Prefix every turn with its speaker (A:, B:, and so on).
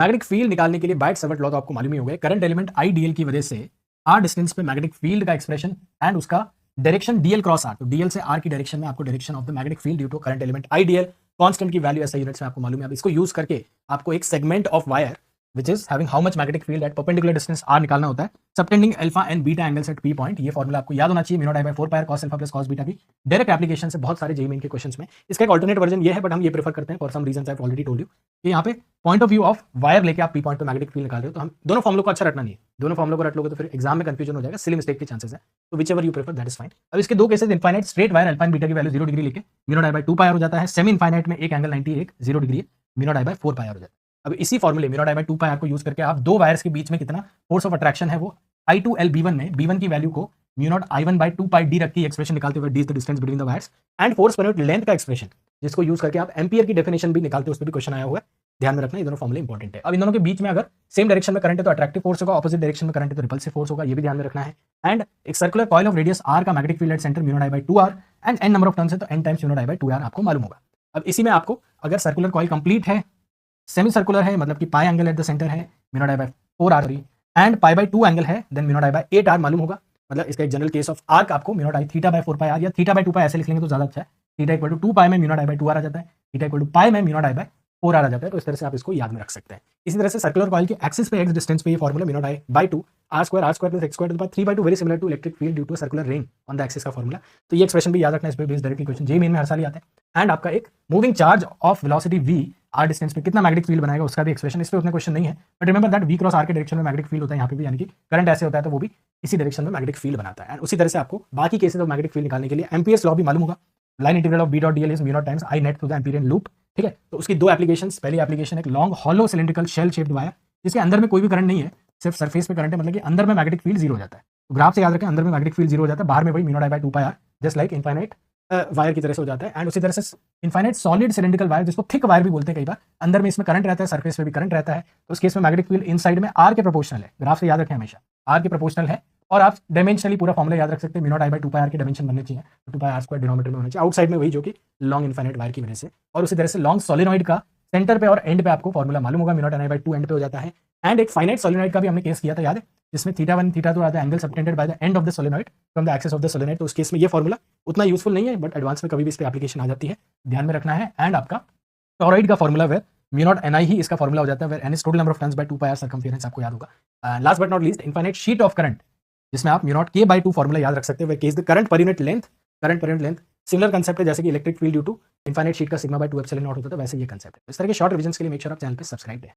A: Magnetic field निकालने के लिए बाइट सेवर्ट लॉ तो आपको मालूम ही हो गया। करंट एलिमेंट आई डीएल की वजह से आर डिस्टेंस पे मैग्नेटिक फील्ड का एक्सप्रेशन एंड उसका डायरेक्शन डीएल क्रॉस आर, तो डीएल से आर की डायरेक्शन में आपको direction of the magnetic field due to current element I DL constant की वैल्यू ऐसा यूनिट्स में आपको मालूम है। अब इसको यूज करके आपको एक segment of wire which is having how much magnetic field at perpendicular distance R निकालना होता है, subtending alpha and beta angles at P point. ये फॉर्मूला आपको याद होना चाहिए, mu not I by 4 pi cos alpha plus cos beta की direct application से बहुत सारे जेईई मेन के क्वेश्चंस में। इसका एक अल्टरनेट वर्जन ये है, बट हम ये प्रेफर करते हैं for some reasons I have already told you कि यहाँ पे point of view of wire लेके आप पी पॉइंट पे मैग्नेटिक फील्ड निकाल रहे हो, तो हम दोनों फॉर्मुलों को अच्छा रखना नहीं है। दोनों फॉर्मुलों को रट लोगे तो फिर एग्जाम में कंफ्यूजन हो जाएगा, सिली मिस्टेक के चांसेस है। तो whichever you prefer that is fine. अब इसके दो cases, infinite straight wire alpha and beta की वैल्यू 0 डिग्री लेके mu not I by 2 pi R हो जाता है, सेमी इनफाइनाइट में एक एंगल 90 एक 0 degree mu not I by 4 pi R हो जाता है। अब इसी फॉर्मूले mu not I by 2 pi R को यूज करके आप दो वायर्स के बीच में कितना फोर्स ऑफ अट्रैक्शन है वो I2L B1 में B1 की वैल्यू को म्यू नॉट I1 बाय 2 पाई डी रख के एक्सप्रेशन निकालते हुए, D is the distance between the wires, and force पर यूनिट लेंथ का एक्सप्रेशन जिसको यूज करके आप एम्पियर की डेफिनेशन भी निकालते हो, उस पर भी क्वेश्चन आया हुआ है। ध्यान में रखना, ये दोनों फॉर्मूले इंपॉर्टेंट है। अब इन दोनों के बीच में अगर सेम डायरेक्शन में करंट है तो अट्रैक्टिव फोर्स होगा, ऑपोजिट डायरेक्शन में करंट है तो रिपल्सिव फोर्स होगा, ये भी ध्यान में रखना है। एंड एक circular coil of radius r का magnetic field at centre mu not I by 2r and n number of turns है तो n times mu not I by 2r आपको मालूम होगा। अब इसी में आपको अगर सर्कुलर कॉइल कंप्लीट है, सेमी सर्कुलर है, मतलब कि pi angle at the centre है mu not I by 4r and pi by 2 angle है, then mu not I by 8r मालूम होगा। मतलब इसका एक जनरल केस ऑफ आर्क आपको mu not I theta by 4 pi R या theta by 2 pi ऐसे लिख लेंगे तो ज्यादा अच्छा है। थीटा इक्वल टू 2 पाई में mu naught I by 2r आ जाता है, थीटा इक्वल टू पाई में mu naught I by 4r आ जाता है। तो इस तरह से आप इसको याद में रख सकते हैं। इसी तरह से सर्कुलर कॉइल के एक्सिस पे एक्स डिस्टेंस पे ये formula mu not I by 2 r square plus x square 3/2 very similar to electric field due to circular ring on the axis का फॉर्मूला। तो ये एक्सप्रेशन भी याद रखना, इस पे based directly question JEE Main में हर साल ही आते हैं। एंड आपका एक moving charge of velocity v R distance पे कितना मैग्नेटिक फील्ड बनाएगा उसका भी एक्सप्रेशन, इस पे उतना क्वेश्चन नहीं है, but remember that v cross r के डायरेक्शन में मैग्नेटिक फील्ड होता है यहाँ पे भी, यानी कि करंट ऐसे होता है तो वो भी इसी डायरेक्शन में मैग्नेटिक फील्ड बनाता है। एंड उसी तरह से आपको बाकी केसेस ऑफ मैग्नेटिक फील्ड निकालने के लिए एम्पियर्स लॉ भी मालूम होगा। Line integral of b dot dl is mu naught times I net through the Amperian loop. ठीक है, तो उसकी दो एप्लीकेशंस, पहली एप्लीकेशन एक long hollow cylindrical shell shaped wire जिसके अंदर में कोई भी करंट नहीं है, सिर्फ सरफेस पे करंट है, मतलब कि अंदर में मैग्नेटिक फील्ड जीरो हो जाता है। तो ग्राफ से याद रखें, अंदर में मैग्नेटिक फील्ड जीरो हो जाता है, बाहर में वही mu not I by 2 pi R just like infinite wire की तरह से हो जाता है। एंड उसी तरह से इनफाइनाइट सॉलिड सिलिंड्रिकल वायर जिसको थिक वायर भी बोलते हैं कई बार, अंदर में इसमें करंट रहता है, सरफेस पे भी करंट रहता है, तो उस केस में मैग्नेटिक फील्ड इनसाइड में आर के प्रोपोर्शनल है। ग्राफ से याद रखें हमेशा आर के प्रोपोर्शनल है, और आप डायमेंशनली पूरा फॉर्मूला याद रख सकते हैं, mu not I by 2 pi R के डायमेंशन बनने चाहिए, 2 पाई आर स्क्वायर डिनोमिनेटर में होना चाहिए, आउटसाइड में वही जो कि लॉन्ग इनफाइनाइट वायर की वजह से। और उसी तरह से लॉन्ग सोलेनॉइड का सेंटर पे और एंड पे आपको फॉर्मूला मालूम होगा, mu not I by 2 end पे हो जाता है। एंड एक फाइनाइट सोलेनॉइड का भी हमने केस किया था याद है, जिसमें theta 1 theta 2 are the angle subtended by the end of the solenoid from the axis of the solenoid. तो उस केस में ये फॉर्मूला उतना यूजफुल नहीं है, बट एडवांस में कभी भी इस पे एप्लीकेशन आ जाती है, ध्यान में रखना है। एंड आपका टॉरॉइड का formula where mu nought ni ही इसका फॉर्मूला हो जाता है, where n is total number of turns by 2 pi R circumference, आपको याद होगा। Last but not least infinite sheet of current, जिसमें आप mu nought k by 2 formula याद रख सकते हैं, where k is the current per unit length. Current per unit length similar concept है जैसे कि electric field due to infinite sheet का सिग्मा बाय 2 एप्सिलॉन नॉट होता है, वैसे ये कंसेप्ट है। इस तरह के शॉर्ट रिविजन के लिए मेक श्योर आप चैनल पे सब्सक्राइब है।